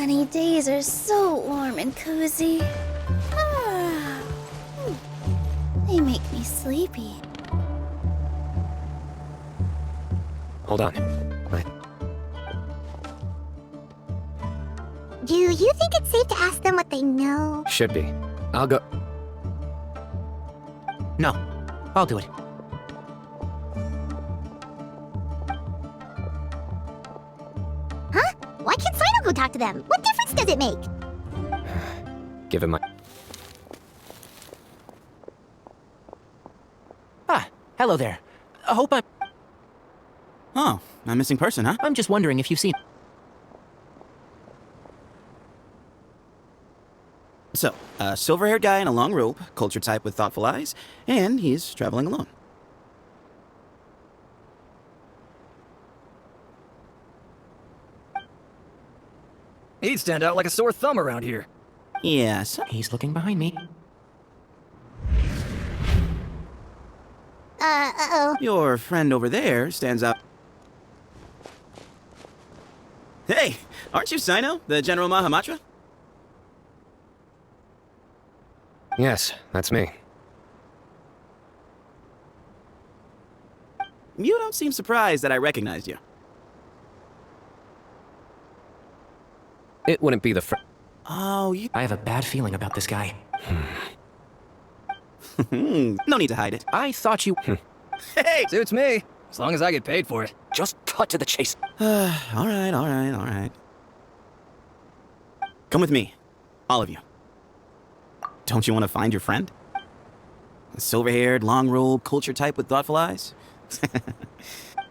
sunny days are so warm and cozy. They make me sleepy. Hold on. Do you think it's safe to ask them what they know? Should be. I'll go. No, I'll do it. Huh? Why can't Cyno go talk to them? What difference does it make? Give him my... Ah, hello there. I hope I'm... Oh, a missing person, huh? I'm just wondering if you've seen... So, a silver-haired guy in a long robe, culture type with thoughtful eyes, and he's traveling alone. He'd stand out like a sore thumb around here. Yes. He's looking behind me. Uh-oh. Your friend over there stands out. Hey, aren't you Cyno, the General Mahamatra? Yes, that's me. You don't seem surprised that I recognized you. It wouldn't be the Oh, you... I have a bad feeling about this guy. No need to hide it. I thought you... Hey! Suits me, as long as I get paid for it. Just cut to the chase. Alright. Come with me. All of you. Don't you want to find your friend? A silver-haired, long-robe, culture type with thoughtful eyes?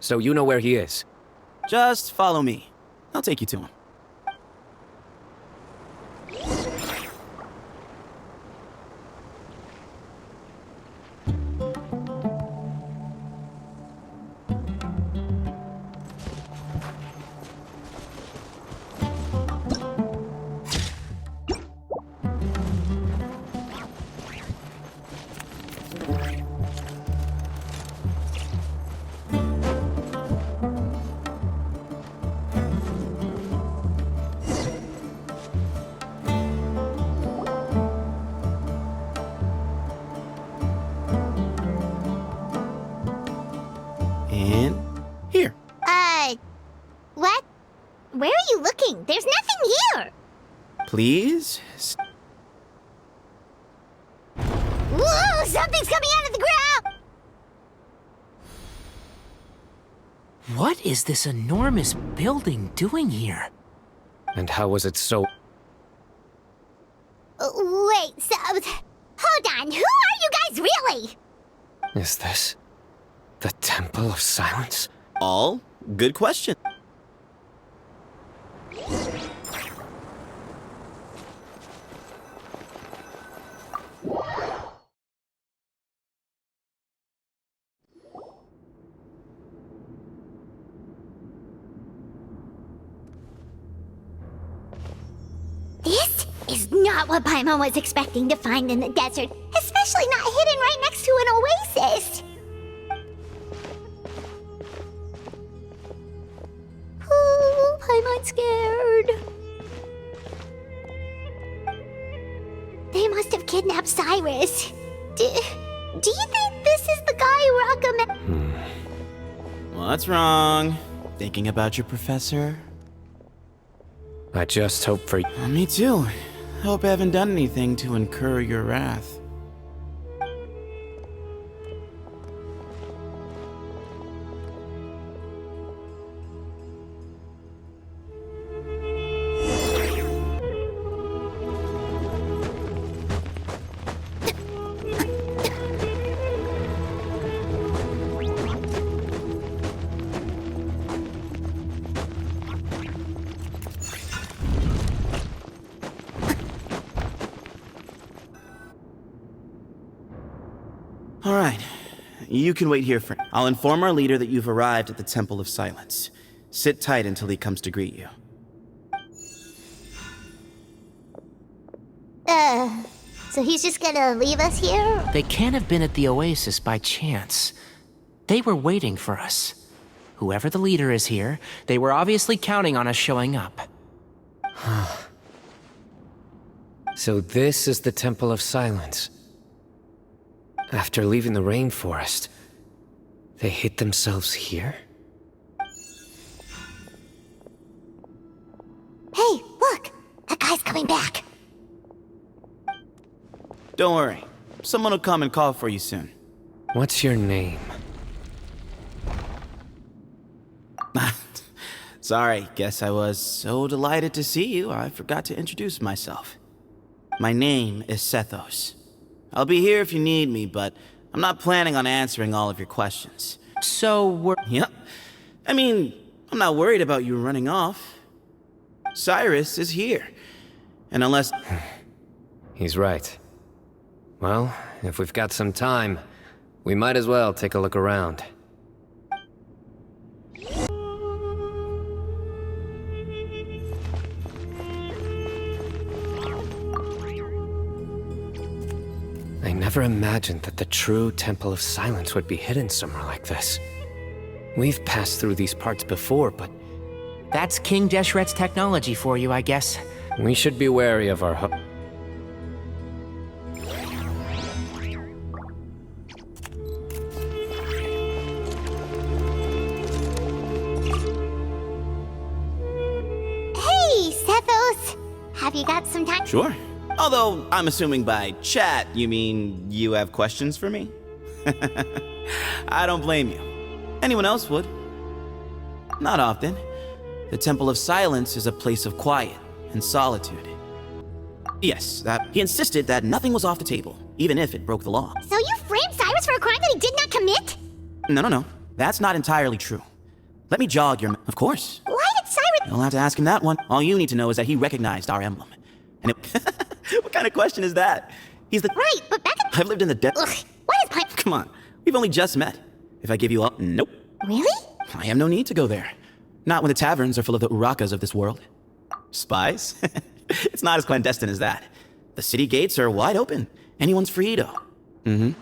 So you know where he is? Just follow me. I'll take you to him. And here. What? Where are you looking? There's nothing here! Please? Whoa! Something's coming out of the ground! What is this enormous building doing here? And how was it so... Wait, so... Hold on, who are you guys really? Is this... the Temple of Silence? All good question. This is not what Paimon was expecting to find in the desert, especially not hidden right next to an oasis. Oh, Paimon's scared. They must have kidnapped Cyrus. Do you think this is the guy who recommended? What's wrong? Thinking about your professor? I just hope for... Me too. Hope I haven't done anything to incur your wrath. All right. You can wait here for... I'll inform our leader that you've arrived at the Temple of Silence. Sit tight until he comes to greet you. So he's just gonna leave us here? They can't have been at the oasis by chance. They were waiting for us. Whoever the leader is here, they were obviously counting on us showing up. So this is the Temple of Silence. After leaving the rainforest, they hid themselves here? Hey, look! That guy's coming back. Don't worry. Someone will come and call for you soon. What's your name? Sorry, guess I was so delighted to see you, I forgot to introduce myself. My name is Sethos. I'll be here if you need me, but I'm not planning on answering all of your questions. So we're... Yep. I mean, I'm not worried about you running off. Cyrus is here. And unless... He's right. Well, if we've got some time, we might as well take a look around. I never imagined that the true Temple of Silence would be hidden somewhere like this. We've passed through these parts before, but That's King Deshret's technology for you, I guess. we should be wary of our Hey, Sethos! Have you got some time? Sure. Although, I'm assuming by chat, you mean you have questions for me? I don't blame you. Anyone else would. Not often. The Temple of Silence is a place of quiet and solitude. Yes, that he insisted that nothing was off the table, even if it broke the law. So you framed Cyrus for a crime that he did not commit? No. That's not entirely true. Let me jog your... Of course. Why did Cyrus... You'll have to ask him that one. All you need to know is that he recognized our emblem. And it... What kind of question is that? He's the... Right, but back in... I've lived in the Ugh, what is point... Come on. We've only just met. If I give you up... Nope. Really? I have no need to go there. Not when the taverns are full of the urakas of this world. Spies? It's not as clandestine as that. The city gates are wide open. Anyone's free to... Mm-hmm.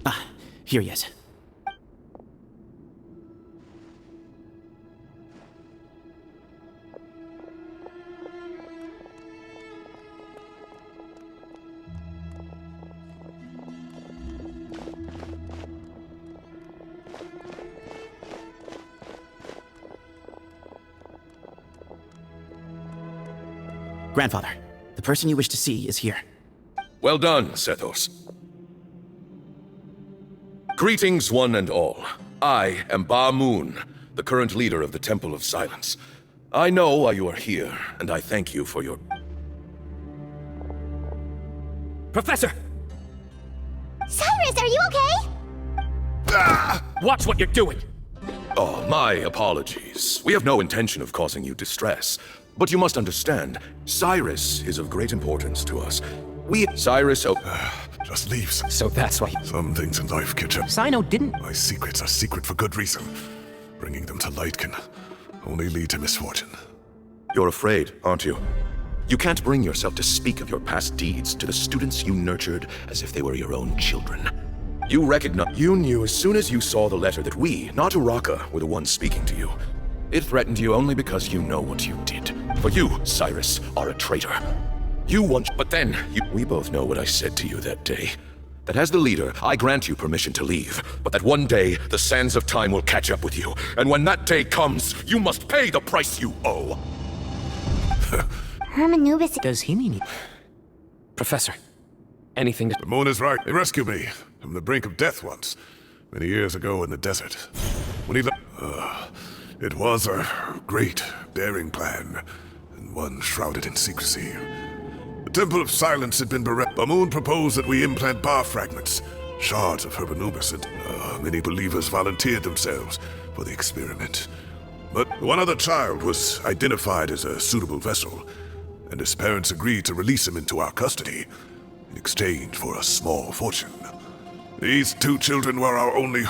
Ah, here he is. Grandfather, the person you wish to see is here. Well done, Sethos. Greetings, one and all. I am Ba Moon, the current leader of the Temple of Silence. I know why you are here, and I thank you for your... Professor! Cyrus, are you okay? Watch what you're doing! Oh, my apologies. We have no intention of causing you distress. But you must understand, Cyrus is of great importance to us. Cyrus... Just leaves. So that's why... Some things in life catch up. Cyno didn't... My secrets are secret for good reason. Bringing them to light can only lead to misfortune. You're afraid, aren't you? You can't bring yourself to speak of your past deeds to the students you nurtured as if they were your own children. You knew as soon as you saw the letter that we, not Uraka, were the ones speaking to you. It threatened you only because you know what you did. For you, Cyrus, are a traitor. But then, we both know what I said to you that day. That as the leader, I grant you permission to leave, but that one day, the sands of time will catch up with you. And when that day comes, you must pay the price you owe. Hermanubis... Does he mean... Professor, anything to... The moon is right. They rescued me from the brink of death once, many years ago in the desert. When he it was a great, daring plan, and one shrouded in secrecy. The Temple of Silence had been bereft. The moon proposed that we implant bar fragments, shards of Hermanubis, and many believers volunteered themselves for the experiment. But one other child was identified as a suitable vessel, and his parents agreed to release him into our custody in exchange for a small fortune. These two children were our only...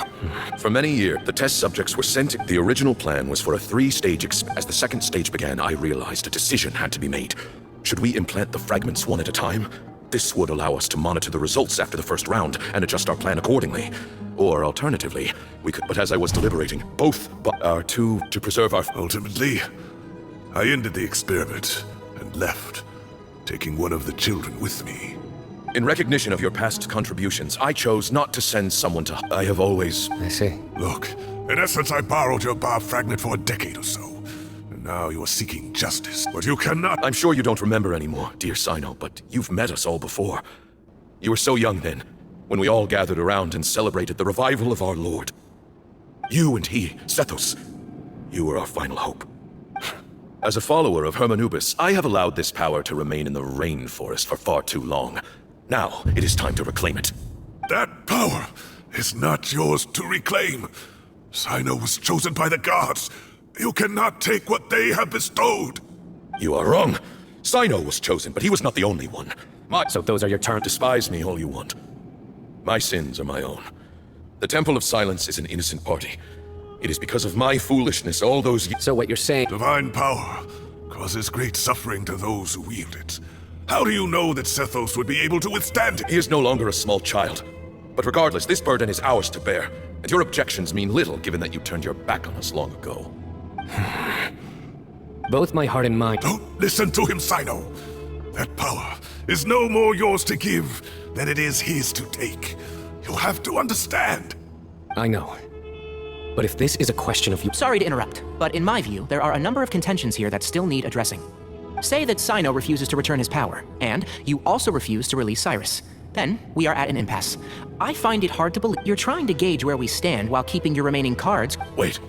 For many years, the test subjects were sent. The original plan was for a 3-stage As the second stage began, I realized a decision had to be made. Should we implant the fragments one at a time? This would allow us to monitor the results after the first round and adjust our plan accordingly. Or alternatively, we could, but as I was deliberating, both are to preserve our... Ultimately, I ended the experiment and left, taking one of the children with me. In recognition of your past contributions, I chose not to send someone to... I have always... I see. Look, in essence, I borrowed your bar fragment for a decade or so. And now you are seeking justice, but you cannot... I'm sure you don't remember anymore, dear Cyno, but you've met us all before. You were so young then, when we all gathered around and celebrated the revival of our Lord. You and he, Sethos, you were our final hope. As a follower of Hermanubis, I have allowed this power to remain in the rainforest for far too long. Now, it is time to reclaim it. That power is not yours to reclaim. Cyno was chosen by the gods. You cannot take what they have bestowed. You are wrong. Cyno was chosen, but he was not the only one. So those are your terms? Despise me all you want. My sins are my own. The Temple of Silence is an innocent party. It is because of my foolishness all those years... So what you're saying... Divine power causes great suffering to those who wield it. How do you know that Sethos would be able to withstand it? He is no longer a small child. But regardless, this burden is ours to bear, and your objections mean little given that you turned your back on us long ago. Both my heart and mind... Don't listen to him, Cyno. That power is no more yours to give than it is his to take. You have to understand. I know. But if this is a question of you... Sorry to interrupt, but in my view, there are a number of contentions here that still need addressing. Say that Cyno refuses to return his power, and you also refuse to release Cyrus. Then, we are at an impasse. I find it hard to believe you're trying to gauge where we stand while keeping your remaining cards. Wait.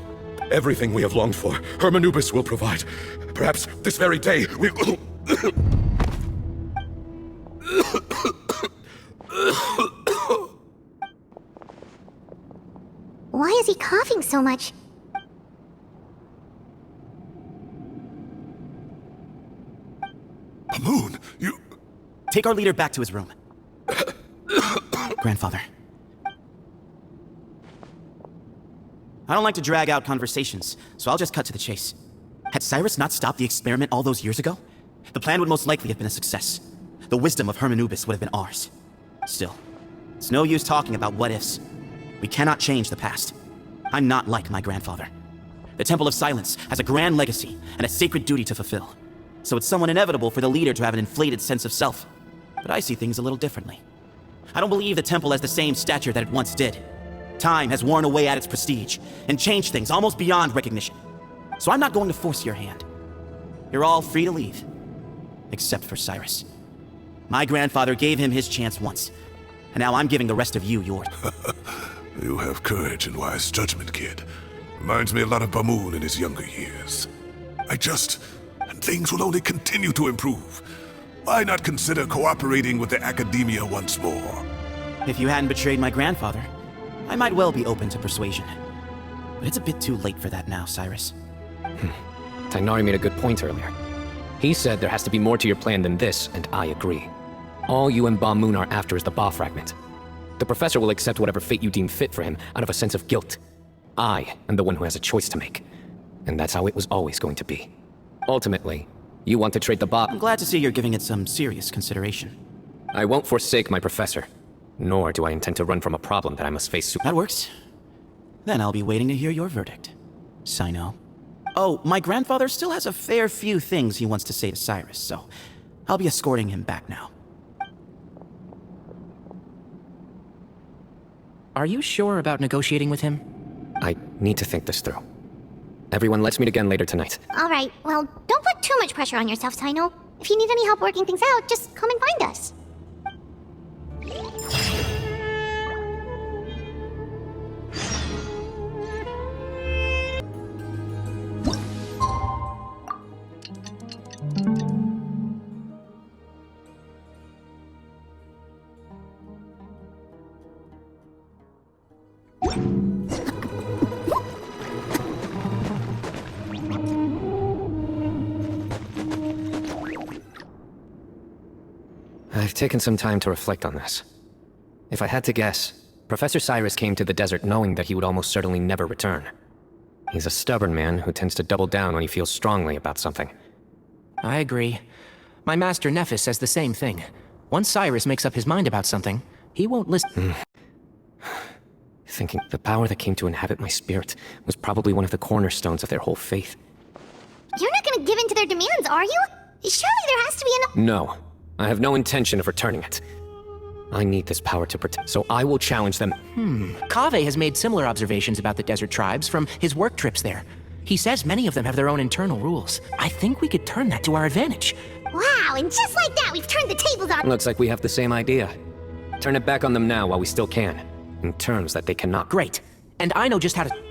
Everything we have longed for, Hermanubis will provide. Perhaps this very day, we... Why is he coughing so much? Moon, you... Take our leader back to his room. Grandfather. I don't like to drag out conversations, so I'll just cut to the chase. Had Cyrus not stopped the experiment all those years ago, the plan would most likely have been a success. The wisdom of Hermanubis would have been ours. Still, it's no use talking about what-ifs. We cannot change the past. I'm not like my grandfather. The Temple of Silence has a grand legacy and a sacred duty to fulfill. So it's somewhat inevitable for the leader to have an inflated sense of self. But I see things a little differently. I don't believe the temple has the same stature that it once did. Time has worn away at its prestige and changed things almost beyond recognition. So I'm not going to force your hand. You're all free to leave. Except for Cyrus. My grandfather gave him his chance once, and now I'm giving the rest of you yours. You have courage and wise judgment, kid. Reminds me a lot of Bamoon in his younger years. And things will only continue to improve. Why not consider cooperating with the academia once more? If you hadn't betrayed my grandfather, I might well be open to persuasion. But it's a bit too late for that now, Cyrus. Tainari made a good point earlier. He said there has to be more to your plan than this, and I agree. All you and Ba Moon are after is the Ba fragment. The professor will accept whatever fate you deem fit for him out of a sense of guilt. I am the one who has a choice to make. And that's how it was always going to be. Ultimately, you want to trade the Ba... I'm glad to see you're giving it some serious consideration. I won't forsake my professor. Nor do I intend to run from a problem that I must face That works. Then I'll be waiting to hear your verdict, Cyno. Oh, my grandfather still has a fair few things he wants to say to Cyrus, so I'll be escorting him back now. Are you sure about negotiating with him? I need to think this through. Everyone, let's meet again later tonight. Alright, well, don't put too much pressure on yourself, Cyno. If you need any help working things out, just come and find us. I've taken some time to reflect on this. If I had to guess, Professor Cyrus came to the desert knowing that he would almost certainly never return. He's a stubborn man who tends to double down when he feels strongly about something. I agree. My master Nephis says the same thing. Once Cyrus makes up his mind about something, he won't listen. thinking the power that came to inhabit my spirit was probably one of the cornerstones of their whole faith. You're not gonna give in to their demands, are you? Surely there has to be enough. No, I have no intention of returning it. I need this power to protect, so I will challenge them. Kaveh has made similar observations about the desert tribes from his work trips there. He says many of them have their own internal rules. I think we could turn that to our advantage. Wow, and just like that, we've turned the tables on. Looks like we have the same idea. Turn it back on them now while we still can, in terms that they cannot. Great. And I know just how to...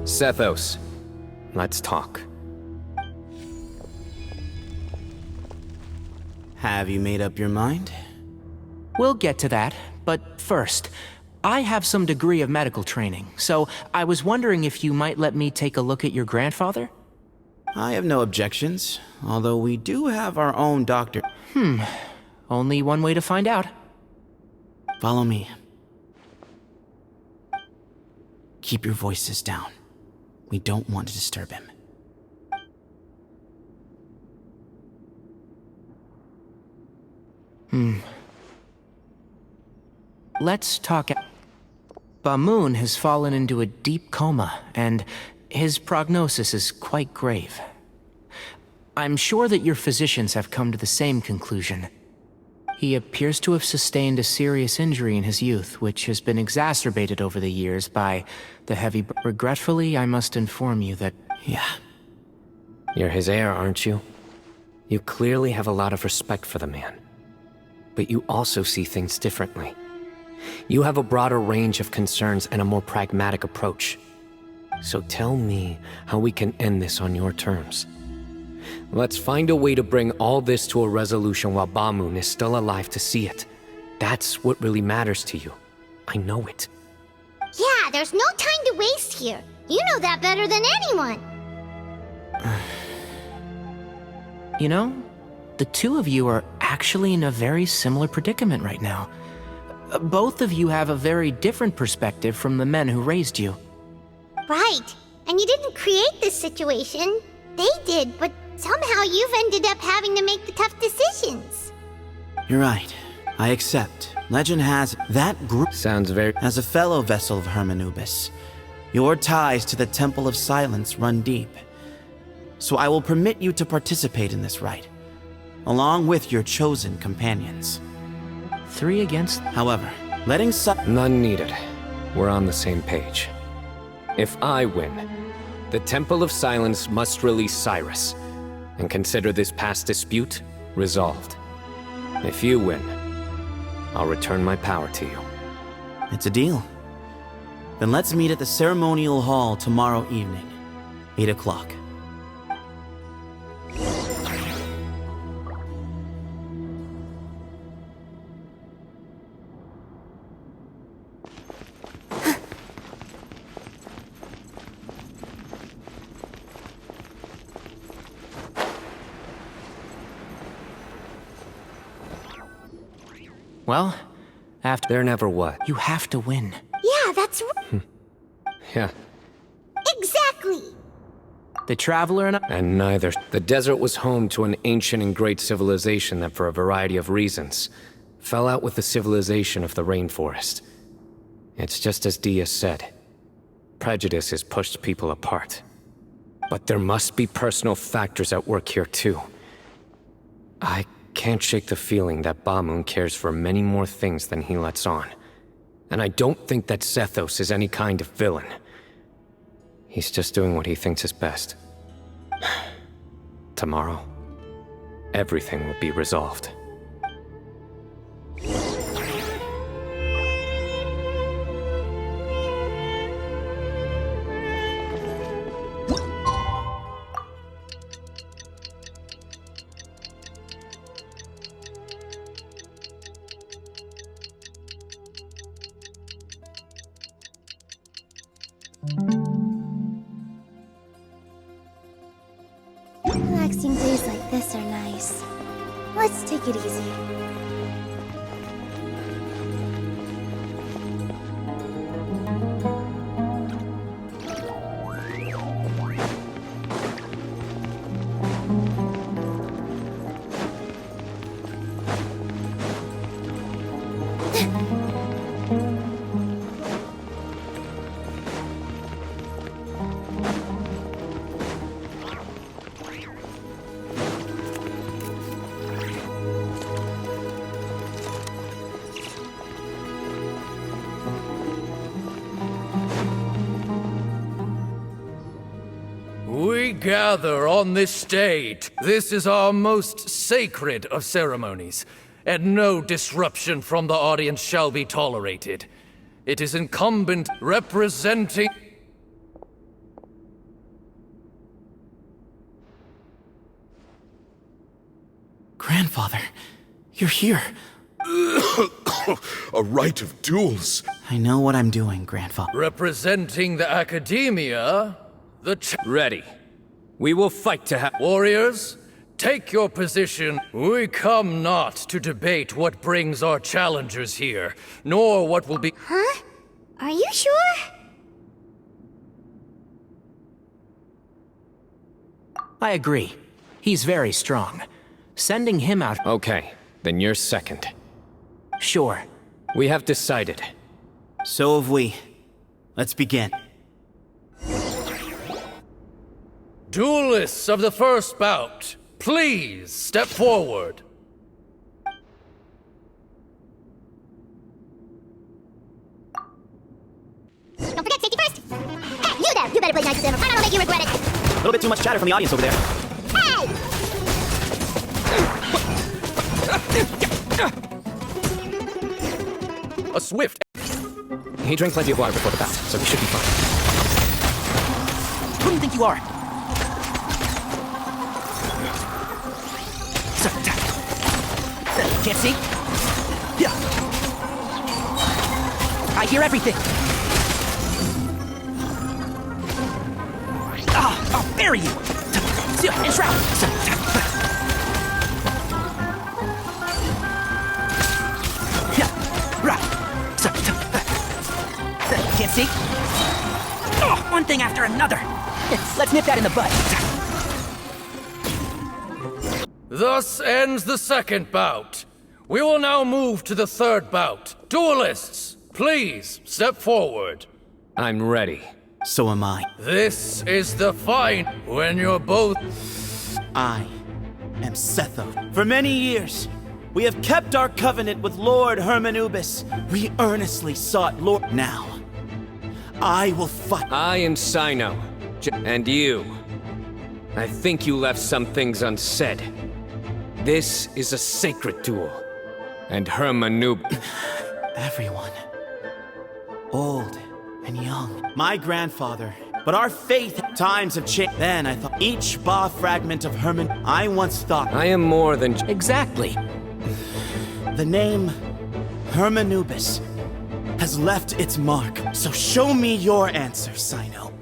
Sethos, let's talk. Have you made up your mind? We'll get to that, but first, I have some degree of medical training, so I was wondering if you might let me take a look at your grandfather? I have no objections, although we do have our own doctor. Only one way to find out. Follow me. Keep your voices down. We don't want to disturb him. Let's talk. Bamoon has fallen into a deep coma, and his prognosis is quite grave. I'm sure that your physicians have come to the same conclusion. He appears to have sustained a serious injury in his youth, which has been exacerbated over the years by the heavy... Regretfully, I must inform you that... Yeah. You're his heir, aren't you? You clearly have a lot of respect for the man. But you also see things differently. You have a broader range of concerns and a more pragmatic approach. So tell me how we can end this on your terms. Let's find a way to bring all this to a resolution while Bamoon is still alive to see it. That's what really matters to you. I know it. Yeah, there's no time to waste here. You know that better than anyone. You know, the two of you are actually in a very similar predicament right now. Both of you have a very different perspective from the men who raised you. Right. And you didn't create this situation. They did, but somehow you've ended up having to make the tough decisions. You're right. I accept. Legend has that group. Sounds very... As a fellow vessel of Hermanubis, your ties to the Temple of Silence run deep. So I will permit you to participate in this rite, along with your chosen companions. 3 against... However, letting None needed. We're on the same page. If I win, the Temple of Silence must release Cyrus, and consider this past dispute resolved. If you win, I'll return my power to you. It's a deal. Then let's meet at the ceremonial hall tomorrow evening, 8 o'clock. Well, after... There never what? You have to win. Yeah, that's right. Yeah. Exactly. The Traveler and I... And neither. The desert was home to an ancient and great civilization that, for a variety of reasons, fell out with the civilization of the rainforest. It's just as Dia said. Prejudice has pushed people apart. But there must be personal factors at work here too. I can't shake the feeling that Bamoon cares for many more things than he lets on. And I don't think that Sethos is any kind of villain. He's just doing what he thinks is best. Tomorrow, everything will be resolved. Relaxing days like this are nice. Let's take it easy. We gather on this stage. This is our most sacred of ceremonies, and no disruption from the audience shall be tolerated. It is incumbent representing... Grandfather, you're here. A rite of duels. I know what I'm doing, Grandfather. Representing the academia, Ready. We will fight to have... Warriors, take your position. We come not to debate what brings our challengers here, nor what will be... Huh? Are you sure? I agree. He's very strong. Sending him out... Okay, then you're second. Sure. We have decided. So have we. Let's begin. Duelists of the first bout, please step forward. Don't forget, safety first! Hey, you there! You better play nice with him, or I'll make you regret it! A little bit too much chatter from the audience over there. Hey! A swift... He drank plenty of water before the bout, so he should be fine. Who do you think you are? Can't see? Yeah. I hear everything. I'll bury you. And shroud. Yeah. Right. Can't see? One thing after another. Let's nip that in the bud. Thus ends the second bout. We will now move to the third bout. Duelists, please step forward. I'm ready. So am I. This is the fight when you're both... I am Setho. For many years, we have kept our covenant with Lord Hermanubis. We earnestly sought Lord... Now, I will fight. I am Cyno. And you. I think you left some things unsaid. This is a sacred duel. And Hermanubis... Everyone. Old and young. My grandfather. But our faith times have changed. Then I thought each Ba fragment of Herman... I once thought... I am more than... Exactly. The name Hermanubis has left its mark. So show me your answer, Cyno.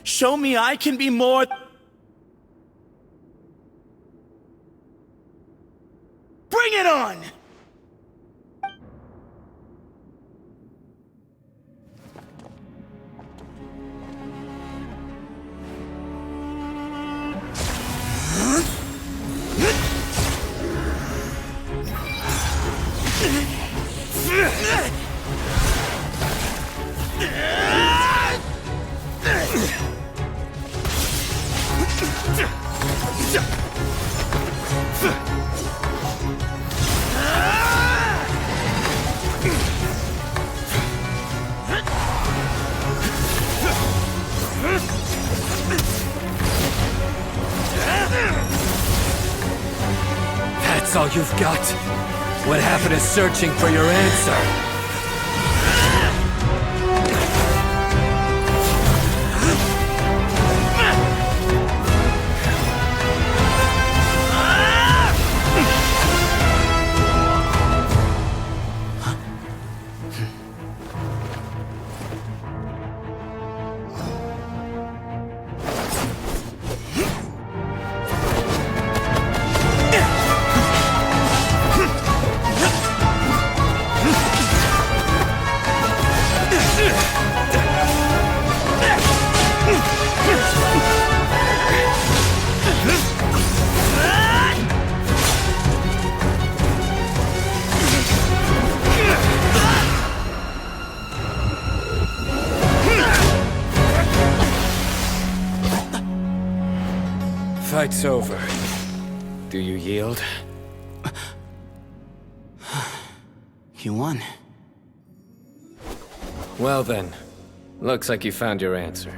Show me I can be more... Bring it on! That's all you've got? What happened to searching for your answer? Fight's over. Do you yield? You won. Well then, looks like you found your answer.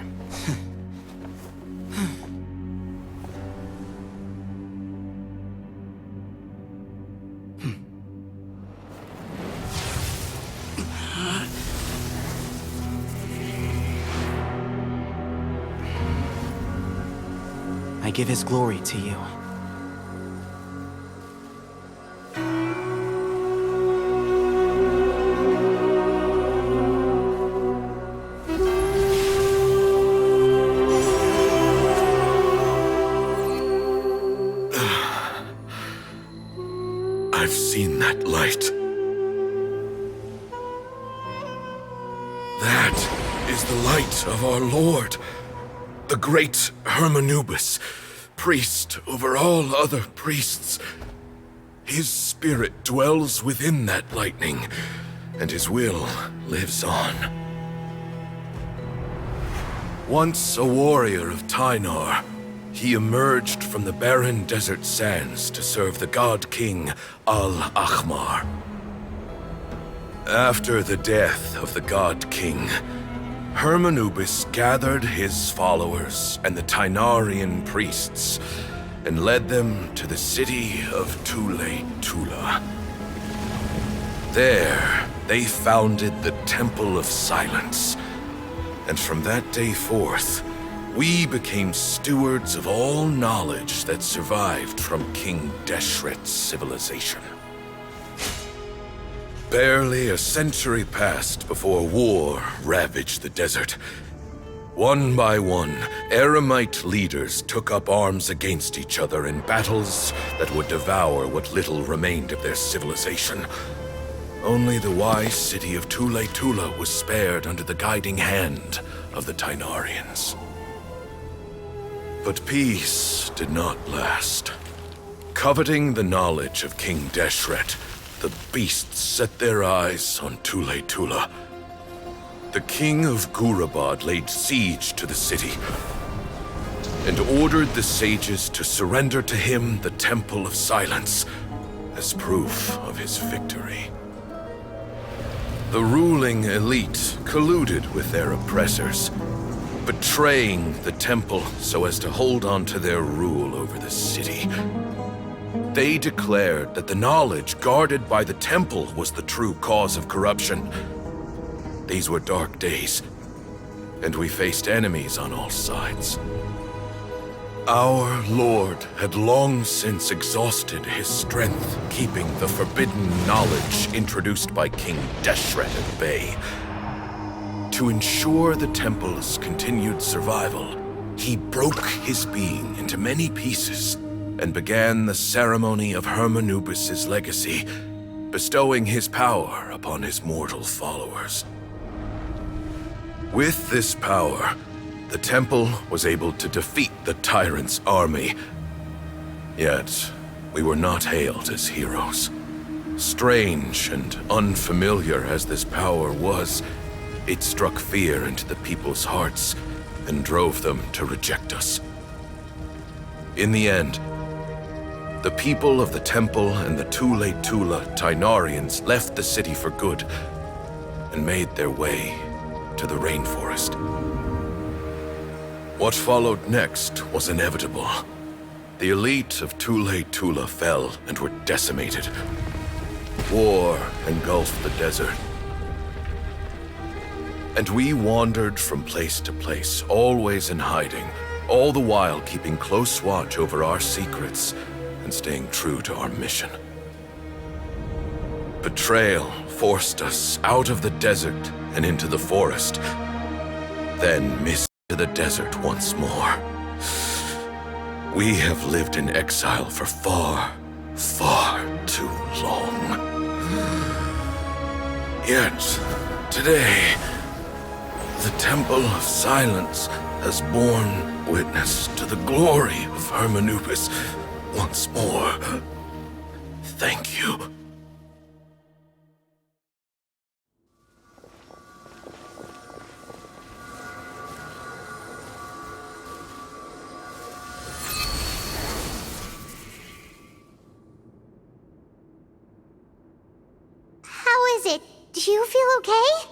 I give his glory to you. I've seen that light. That is the light of our Lord, the great Hermanubis, priest over all other priests. His spirit dwells within that lightning, and his will lives on. Once a warrior of Tynar, he emerged from the barren desert sands to serve the god king Al-Ahmar. After the death of the god king, Hermanubis gathered his followers and the Tynarian priests and led them to the city of Tule-Tula. There, they founded the Temple of Silence, and from that day forth, we became stewards of all knowledge that survived from King Deshret's civilization. Barely a century passed before war ravaged the desert. One by one, Eremite leaders took up arms against each other in battles that would devour what little remained of their civilization. Only the wise city of Tule-Tula was spared under the guiding hand of the Tynarians. But peace did not last. Coveting the knowledge of King Deshret, the beasts set their eyes on Tule-Tula. The king of Gurabad laid siege to the city and ordered the sages to surrender to him the Temple of Silence as proof of his victory. The ruling elite colluded with their oppressors, betraying the temple so as to hold on to their rule over the city. They declared that the knowledge guarded by the temple was the true cause of corruption. These were dark days, and we faced enemies on all sides. Our Lord had long since exhausted his strength, keeping the forbidden knowledge introduced by King Deshret at bay. To ensure the temple's continued survival, he broke his being into many pieces and began the ceremony of Hermanubis' legacy, bestowing his power upon his mortal followers. With this power, the temple was able to defeat the tyrant's army. Yet, we were not hailed as heroes. Strange and unfamiliar as this power was, it struck fear into the people's hearts and drove them to reject us. In the end, the people of the temple and the Tule-Tula Tynarians left the city for good and made their way to the rainforest. What followed next was inevitable. The elite of Tule-Tula fell and were decimated. War engulfed the desert. And we wandered from place to place, always in hiding, all the while keeping close watch over our secrets and staying true to our mission. Betrayal forced us out of the desert and into the forest, then missed to the desert once more. We have lived in exile for far, far too long. Yet, today, the Temple of Silence has borne witness to the glory of Hermanubis once more. Thank you. Do you feel okay?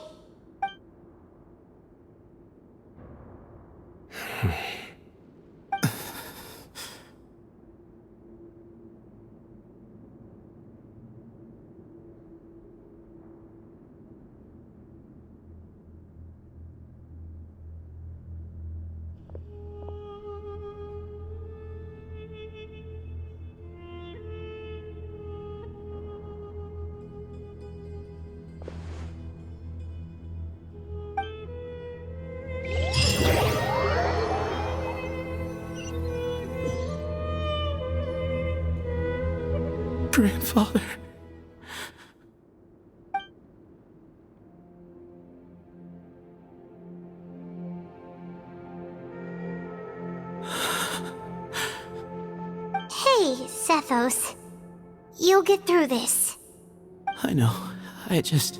Grandfather. Hey, Sethos. You'll get through this. I know. I just...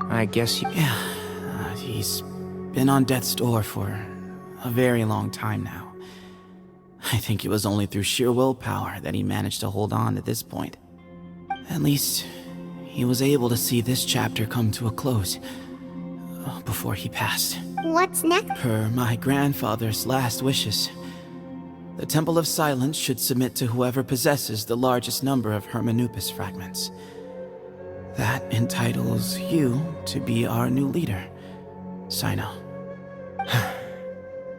I guess you... Yeah, he's been on death's door for a very long time now. I think it was only through sheer willpower that he managed to hold on to this point. At least, he was able to see this chapter come to a close before he passed. What's next? Per my grandfather's last wishes, the Temple of Silence should submit to whoever possesses the largest number of Hermanupus fragments. That entitles you to be our new leader, Cyno.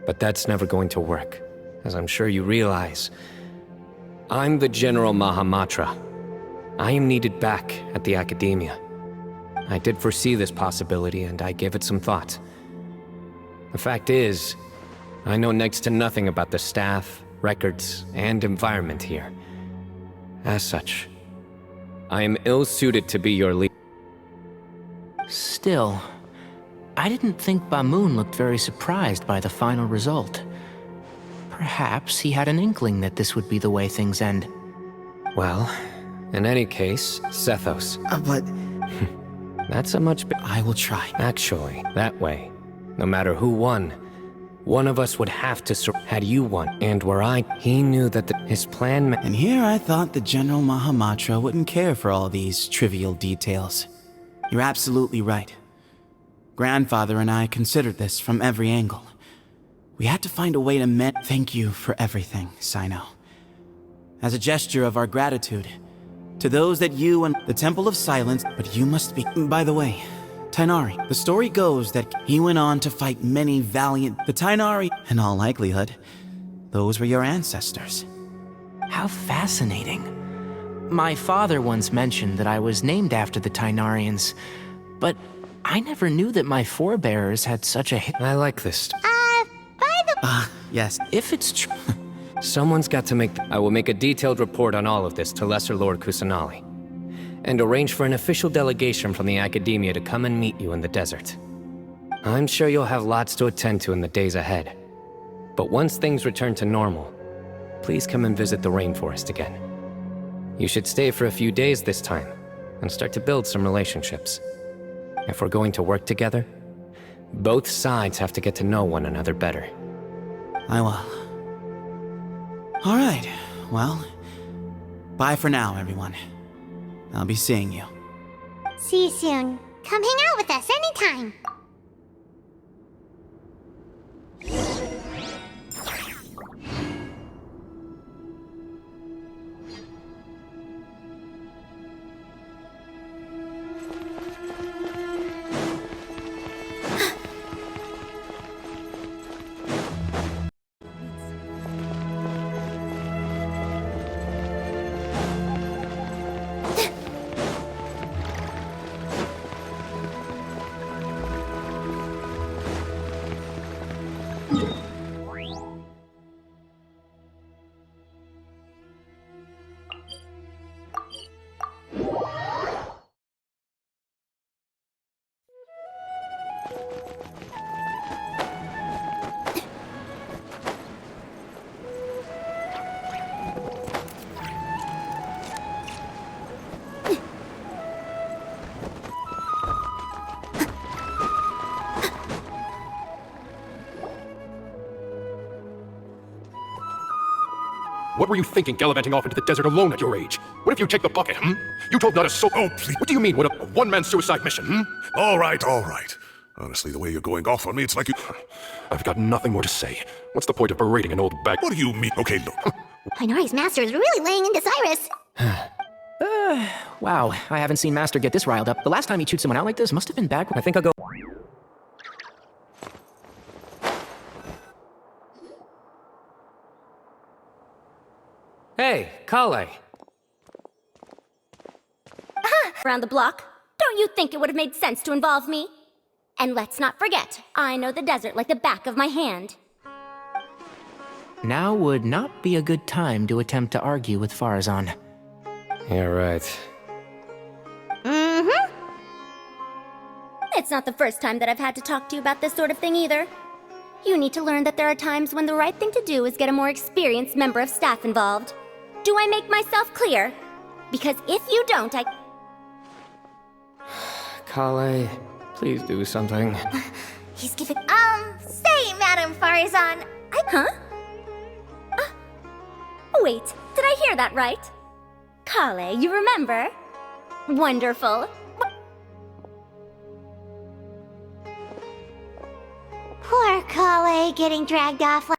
But that's never going to work, as I'm sure you realize. I'm the General Mahamatra. I am needed back at the Academia. I did foresee this possibility, and I gave it some thought. The fact is, I know next to nothing about the staff, records, and environment here. As such, I am ill-suited to be your leader. Still, I didn't think Bamoon looked very surprised by the final result. Perhaps he had an inkling that this would be the way things end. Well, in any case, Sethos. But... That's a much I will try. Actually, that way, no matter who won, one of us would have to had you won, and were I, he knew that his plan And here I thought the General Mahamatra wouldn't care for all these trivial details. You're absolutely right. Grandfather and I considered this from every angle. We had to find a way to Thank you for everything, Cyno. As a gesture of our gratitude, to those that you and the Temple of Silence, but you must be... By the way, Tainari, the story goes that he went on to fight many valiant... The Tainari, in all likelihood, those were your ancestors. How fascinating. My father once mentioned that I was named after the Tainarians, but I never knew that my forebears had such a... I like this. Yes. If it's true... Someone's got to make... I will make a detailed report on all of this to Lesser Lord Kusanali, and arrange for an official delegation from the Academia to come and meet you in the desert. I'm sure you'll have lots to attend to in the days ahead. But once things return to normal, please come and visit the rainforest again. You should stay for a few days this time, and start to build some relationships. If we're going to work together, both sides have to get to know one another better. I will. All right, well, bye for now, everyone. I'll be seeing you. See you soon. Come hang out with us anytime. What were you thinking, gallivanting off into the desert alone at your age? What if you take the bucket, You told not a soul. Oh, please. What do you mean, what a one-man suicide mission, All right, all right. Honestly, the way you're going off on me, it's like you... I've got nothing more to say. What's the point of berating an old bag? What do you mean? Okay, look. Minori's master is really laying into Cyrus. Wow, I haven't seen Master get this riled up. The last time he chewed someone out like this must have been back when I think I'll go. Hey, Kale. Around the block? Don't you think it would have made sense to involve me? And let's not forget, I know the desert like the back of my hand. Now would not be a good time to attempt to argue with Farazan. Yeah, right. Mm-hmm. It's not the first time that I've had to talk to you about this sort of thing either. You need to learn that there are times when the right thing to do is get a more experienced member of staff involved. Do I make myself clear? Because if you don't, Kale, please do something. He's giving... say, Madam Farazan, Huh? Wait, did I hear that right? Kale, you remember? Wonderful. Poor Kale getting dragged off like...